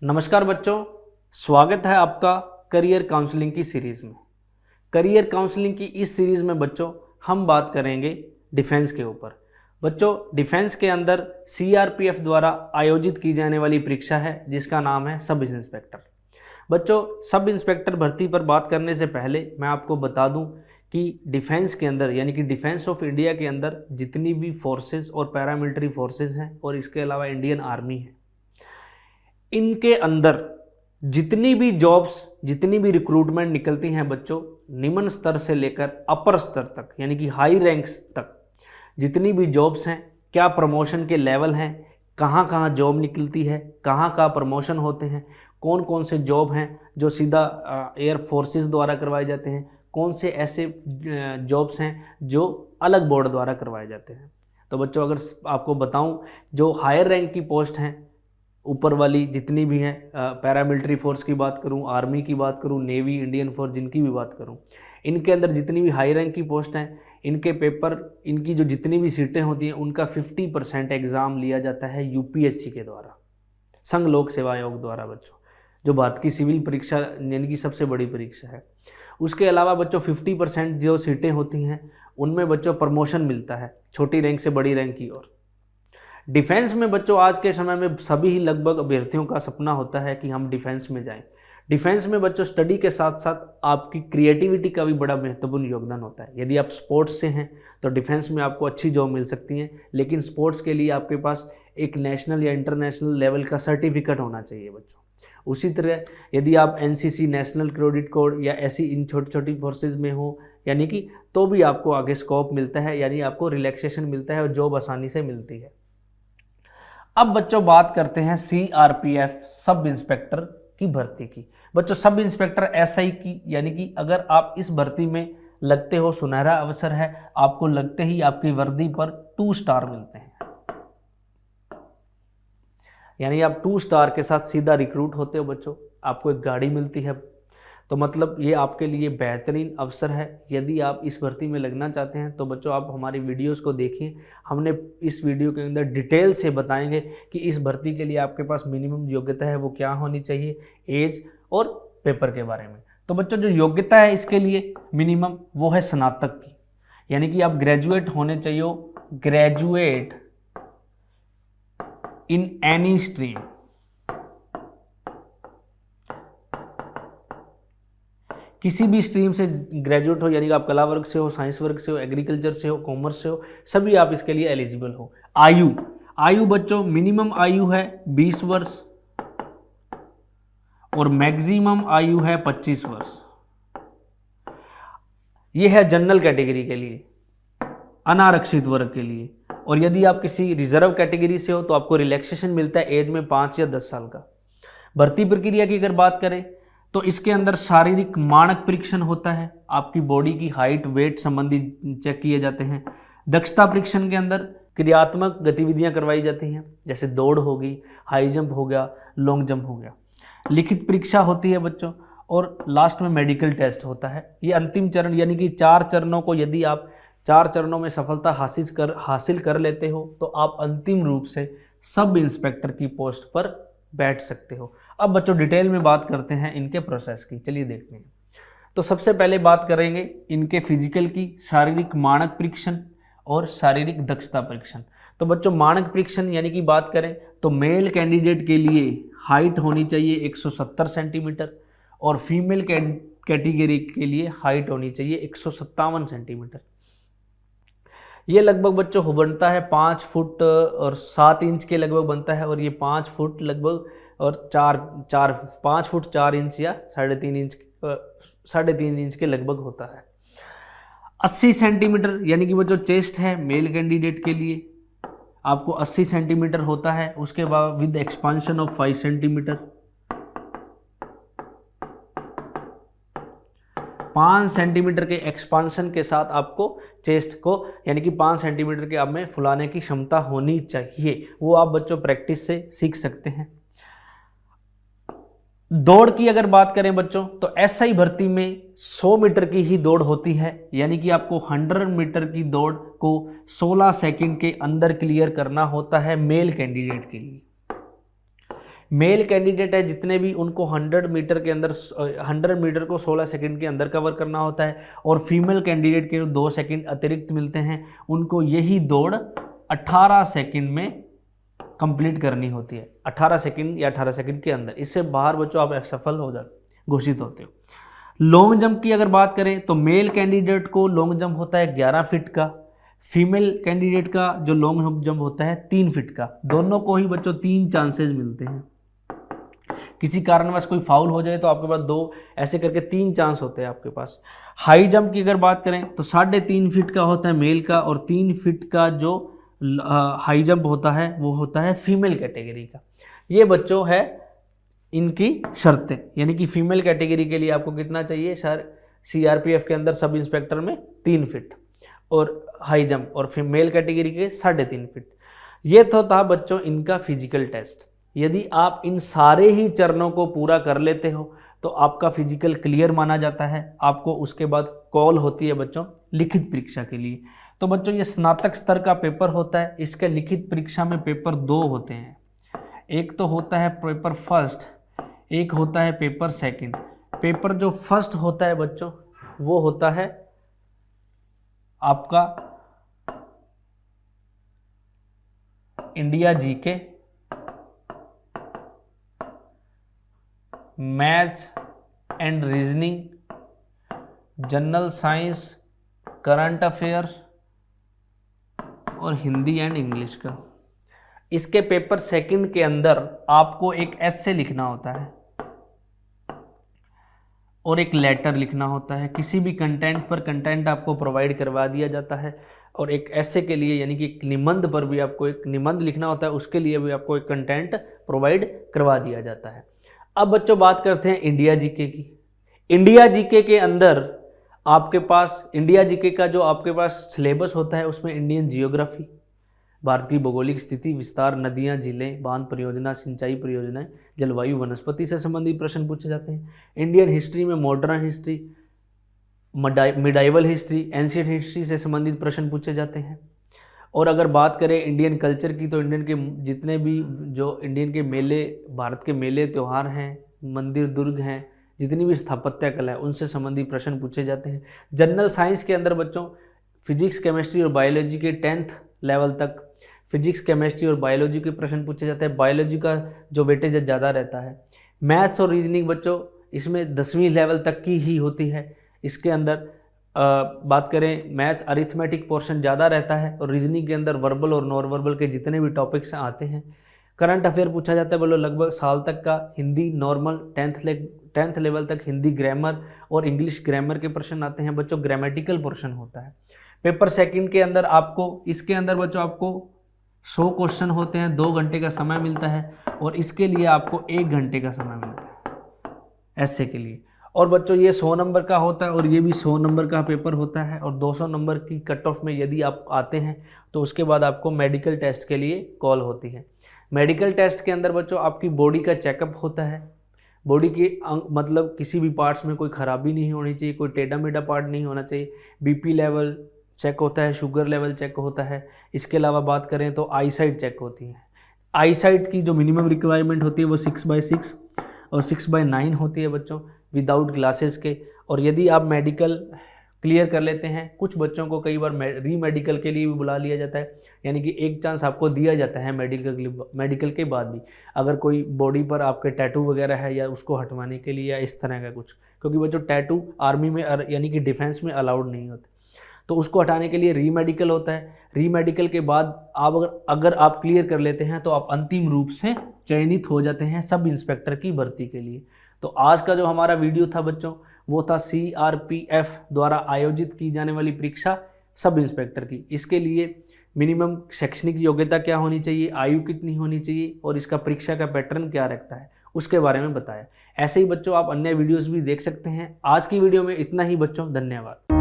नमस्कार बच्चों, स्वागत है आपका करियर काउंसलिंग की सीरीज़ में। करियर काउंसलिंग की इस सीरीज़ में बच्चों हम बात करेंगे डिफेंस के ऊपर। बच्चों, डिफेंस के अंदर सीआरपीएफ द्वारा आयोजित की जाने वाली परीक्षा है जिसका नाम है सब इंस्पेक्टर। बच्चों, सब इंस्पेक्टर भर्ती पर बात करने से पहले मैं आपको बता दूं कि डिफेंस के अंदर यानी कि डिफेंस ऑफ इंडिया के अंदर जितनी भी फोर्सेस और पैरामिलिट्री फोर्सेस हैं और इसके अलावा इंडियन आर्मी है, इनके अंदर जितनी भी जॉब्स, जितनी भी रिक्रूटमेंट निकलती हैं बच्चों, निम्न स्तर से लेकर अपर स्तर तक यानी कि हाई रैंक्स तक जितनी भी जॉब्स हैं, क्या प्रमोशन के लेवल हैं, कहाँ कहाँ जॉब निकलती है, कहाँ कहाँ प्रमोशन होते हैं, कौन कौन से जॉब हैं जो सीधा एयर फोर्सेस द्वारा करवाए जाते हैं, कौन से ऐसे जॉब्स हैं जो अलग बोर्ड द्वारा करवाए जाते हैं। तो बच्चों, अगर आपको बताऊं, जो हायर रैंक की पोस्ट हैं ऊपर वाली जितनी भी हैं, पैरामिलिट्री फोर्स की बात करूं, आर्मी की बात करूं, नेवी, इंडियन फोर्स, जिनकी भी बात करूं, इनके अंदर जितनी भी हाई रैंक की पोस्ट हैं, इनके पेपर, इनकी जो जितनी भी सीटें होती हैं, उनका 50% एग्ज़ाम लिया जाता है यूपीएससी के द्वारा, संघ लोक सेवा आयोग द्वारा बच्चों, जो भारत की सिविल परीक्षा यानी कि सबसे बड़ी परीक्षा है। उसके अलावा बच्चों 50% जो सीटें होती हैं उनमें बच्चों प्रमोशन मिलता है छोटी रैंक से बड़ी रैंक की ओर। डिफेंस में बच्चों आज के समय में सभी ही लगभग अभ्यर्थियों का सपना होता है कि हम डिफेंस में जाएं। डिफेंस में बच्चों स्टडी के साथ साथ आपकी क्रिएटिविटी का भी बड़ा महत्वपूर्ण योगदान होता है। यदि आप स्पोर्ट्स से हैं तो डिफेंस में आपको अच्छी जॉब मिल सकती है, लेकिन स्पोर्ट्स के लिए आपके पास एक नेशनल या इंटरनेशनल लेवल का सर्टिफिकेट होना चाहिए बच्चों। उसी तरह यदि आप एनसीसी, नेशनल क्रेडिट कोर या ऐसी इन छोटी छोटी फोर्सेज में हो यानी कि, तो भी आपको आगे स्कोप मिलता है, यानी आपको रिलैक्सेशन मिलता है और जॉब आसानी से मिलती है। अब बच्चों बात करते हैं सीआरपीएफ सब इंस्पेक्टर की भर्ती की। बच्चों, सब इंस्पेक्टर एसआई की यानी कि अगर आप इस भर्ती में लगते हो, सुनहरा अवसर है, आपको लगते ही आपकी वर्दी पर 2 स्टार मिलते हैं, यानी आप 2 स्टार के साथ सीधा रिक्रूट होते हो बच्चों, आपको एक गाड़ी मिलती है। तो मतलब ये आपके लिए बेहतरीन अवसर है। यदि आप इस भर्ती में लगना चाहते हैं तो बच्चों आप हमारी वीडियोस को देखिए। हमने इस वीडियो के अंदर डिटेल से बताएंगे कि इस भर्ती के लिए आपके पास मिनिमम योग्यता है वो क्या होनी चाहिए, एज और पेपर के बारे में। तो बच्चों, जो योग्यता है इसके लिए मिनिमम वो है स्नातक की, यानी कि आप ग्रेजुएट होने चाहिए, ग्रेजुएट इन एनी स्ट्रीम। किसी भी स्ट्रीम से ग्रेजुएट हो, यानी कि आप कला वर्ग से हो, साइंस वर्ग से हो, एग्रीकल्चर से हो, कॉमर्स से हो, सभी आप इसके लिए एलिजिबल हो। आयु बच्चों मिनिमम आयु है 20 वर्ष और मैक्सिमम आयु है 25 वर्ष। यह है जनरल कैटेगरी के लिए, अनारक्षित वर्ग के लिए। और यदि आप किसी रिजर्व कैटेगरी से हो तो आपको रिलैक्सेशन मिलता है एज में 5 या 10 साल का। भर्ती प्रक्रिया की अगर बात करें तो इसके अंदर शारीरिक मानक परीक्षण होता है, आपकी बॉडी की हाइट, वेट संबंधी चेक किए जाते हैं। दक्षता परीक्षण के अंदर क्रियात्मक गतिविधियां करवाई जाती हैं, जैसे दौड़ होगी, हाई जंप हो गया, लॉन्ग जंप हो गया। लिखित परीक्षा होती है बच्चों, और लास्ट में मेडिकल टेस्ट होता है। ये अंतिम चरण यानी कि 4 चरणों को यदि आप 4 चरणों में सफलता हासिल कर लेते हो तो आप अंतिम रूप से सब इंस्पेक्टर की पोस्ट पर बैठ सकते हो। अब बच्चों डिटेल में बात करते हैं इनके प्रोसेस की, चलिए देखते हैं। तो सबसे पहले बात करेंगे इनके फिजिकल की, शारीरिक मानक परीक्षण और शारीरिक दक्षता परीक्षण। तो बच्चों मानक परीक्षण यानी कि बात करें तो मेल कैंडिडेट के लिए हाइट होनी चाहिए 170 सेंटीमीटर और फीमेल कैटेगरी के लिए हाइट होनी चाहिए 157 सेंटीमीटर। ये लगभग बच्चों बनता है 5 फुट और 7 इंच के लगभग बनता है, और ये 5 फुट लगभग और 5 फुट 4 इंच या 3.5 इंच के लगभग होता है। 80 सेंटीमीटर यानी कि बच्चों चेस्ट है मेल कैंडिडेट के लिए, आपको 80 सेंटीमीटर होता है। उसके बाद with expansion of 5 centimetre, 5 centimetre के एक्सपांशन के साथ आपको चेस्ट को यानी कि 5 सेंटीमीटर के आप में फुलाने की क्षमता होनी चाहिए। वो आप बच्चों प्रैक्टिस से सीख सकते हैं। दौड़ की अगर बात करें बच्चों तो एसआई भर्ती में 100 मीटर की ही दौड़ होती है, यानी कि आपको 100 मीटर की दौड़ को 16 सेकंड के अंदर क्लियर करना होता है मेल कैंडिडेट के लिए। मेल कैंडिडेट है जितने भी, उनको 100 मीटर के अंदर 100 मीटर को 16 सेकंड के अंदर कवर करना होता है, और फीमेल कैंडिडेट के 2 सेकंड अतिरिक्त मिलते हैं, उनको यही दौड़ 18 सेकंड में कंप्लीट करनी होती है, 18 सेकंड या 18 सेकंड के अंदर। इससे बाहर बच्चों आप असफल हो जाते, घोषित होते हो। लॉन्ग जंप की अगर बात करें तो मेल कैंडिडेट को लॉन्ग जंप होता है 11 फीट का, फीमेल कैंडिडेट का जो लॉन्ग जंप होता है 3 फीट का। दोनों को ही बच्चों 3 चांसेस मिलते हैं। किसी कारणवश कोई फाउल हो जाए तो आपके पास 2, ऐसे करके 3 चांस होते हैं आपके पास। हाई जंप की अगर बात करें तो 3.5 फीट का होता है मेल का, और 3 फीट का जो हाई जंप होता है वो होता है फीमेल कैटेगरी का। ये बच्चों है इनकी शर्तें, यानी कि फीमेल कैटेगरी के लिए आपको कितना चाहिए सर, सीआरपीएफ के अंदर सब इंस्पेक्टर में 3 फीट और हाई जंप, और फीमेल कैटेगरी के 3.5 फीट। ये तो था बच्चों इनका फिजिकल टेस्ट। यदि आप इन सारे ही चरणों को पूरा कर लेते हो तो आपका फिजिकल क्लियर माना जाता है। आपको उसके बाद कॉल होती है बच्चों लिखित परीक्षा के लिए। तो बच्चों ये स्नातक स्तर का पेपर होता है। इसके लिखित परीक्षा में पेपर 2 होते हैं। एक तो होता है पेपर फर्स्ट, एक होता है पेपर सेकंड। पेपर जो फर्स्ट होता है बच्चों वो होता है आपका India GK, maths and reasoning, general science, current affair और हिंदी एंड इंग्लिश का। इसके पेपर सेकंड के अंदर आपको एक एस्से लिखना होता है और एक लेटर लिखना होता है। किसी भी कंटेंट पर कंटेंट आपको प्रोवाइड करवा दिया जाता है, और एक एस्से के लिए यानी कि एक निबंध पर भी आपको एक निबंध लिखना होता है, उसके लिए भी आपको एक कंटेंट प्रोवाइड करवा दिया जाता है। अब बच्चों बात करते हैं इंडिया जीके की। इंडिया जीके के अंदर आपके पास इंडिया जीके का जो आपके पास सिलेबस होता है उसमें इंडियन जियोग्राफी, भारत की भौगोलिक स्थिति विस्तार, नदियां, झीलें, बांध परियोजना, सिंचाई परियोजनाएं, जलवायु, वनस्पति से संबंधित प्रश्न पूछे जाते हैं। इंडियन हिस्ट्री में modern history, medieval history, ancient history से संबंधित प्रश्न पूछे जाते हैं। और अगर बात करें इंडियन कल्चर की तो इंडियन के जितने भी जो इंडियन के मेले, भारत के मेले त्यौहार हैं, मंदिर दुर्ग हैं, जितनी भी स्थापत्य कला है उनसे संबंधित प्रश्न पूछे जाते हैं। जनरल साइंस के अंदर बच्चों फिजिक्स, केमिस्ट्री और बायोलॉजी के 10th लेवल तक फिजिक्स, केमिस्ट्री और बायोलॉजी के प्रश्न पूछे जाते हैं। बायोलॉजी का जो वेटेज ज़्यादा रहता है। मैथ्स और रीजनिंग बच्चों इसमें 10वीं लेवल तक की ही होती है। इसके अंदर बात करें मैथ्स अरिथमेटिक पोर्शन ज़्यादा रहता है, और रीजनिंग के अंदर वर्बल और नॉन वर्बल के जितने भी टॉपिक्स आते हैं। करंट अफेयर पूछा जाता है बोलो लगभग साल तक का। हिंदी नॉर्मल 10th लेवल तक हिंदी ग्रामर और इंग्लिश ग्रामर के प्रश्न आते हैं बच्चों। ग्रामेटिकल पोर्शन होता है। पेपर सेकंड के अंदर आपको इसके अंदर बच्चों आपको 100 क्वेश्चन होते हैं, 2 घंटे का समय मिलता है, और इसके लिए आपको 1 घंटे का समय मिलता है ऐसे के लिए। और बच्चों ये 100 नंबर का होता है, और ये भी 100 नंबर का पेपर होता है, और 200 नंबर की कट ऑफ में यदि आप आते हैं तो उसके बाद आपको मेडिकल टेस्ट के लिए कॉल होती है। मेडिकल टेस्ट के अंदर बच्चों आपकी बॉडी का चेकअप होता है। बॉडी के मतलब किसी भी पार्ट्स में कोई खराबी नहीं होनी चाहिए, कोई टेढ़ा मेढ़ा पार्ट नहीं होना चाहिए। बीपी लेवल चेक होता है, शुगर लेवल चेक होता है। इसके अलावा बात करें तो आई साइट चेक होती है। आई साइट की जो मिनिमम रिक्वायरमेंट होती है वो 6/6 और 6/9 होती है बच्चों, विदाउट ग्लासेस के। और यदि आप मेडिकल क्लियर कर लेते हैं, कुछ बच्चों को कई बार री मेडिकल के लिए भी बुला लिया जाता है, यानी कि एक चांस आपको दिया जाता है मेडिकल के बाद भी, अगर कोई बॉडी पर आपके टैटू वगैरह है या उसको हटवाने के लिए या इस तरह का कुछ, क्योंकि बच्चों टैटू आर्मी में यानी कि डिफेंस में अलाउड नहीं होते, तो उसको हटाने के लिए री मेडिकल होता है। री मेडिकल के बाद आप अगर आप क्लियर कर लेते हैं तो आप अंतिम रूप से चयनित हो जाते हैं सब इंस्पेक्टर की भर्ती के लिए। तो आज का जो हमारा वीडियो था बच्चों वो था CRPF द्वारा आयोजित की जाने वाली परीक्षा सब इंस्पेक्टर की। इसके लिए मिनिमम शैक्षणिक योग्यता क्या होनी चाहिए, आयु कितनी होनी चाहिए, और इसका परीक्षा का पैटर्न क्या रखता है उसके बारे में बताया। ऐसे ही बच्चों आप अन्य वीडियोस भी देख सकते हैं। आज की वीडियो में इतना ही बच्चों, धन्यवाद।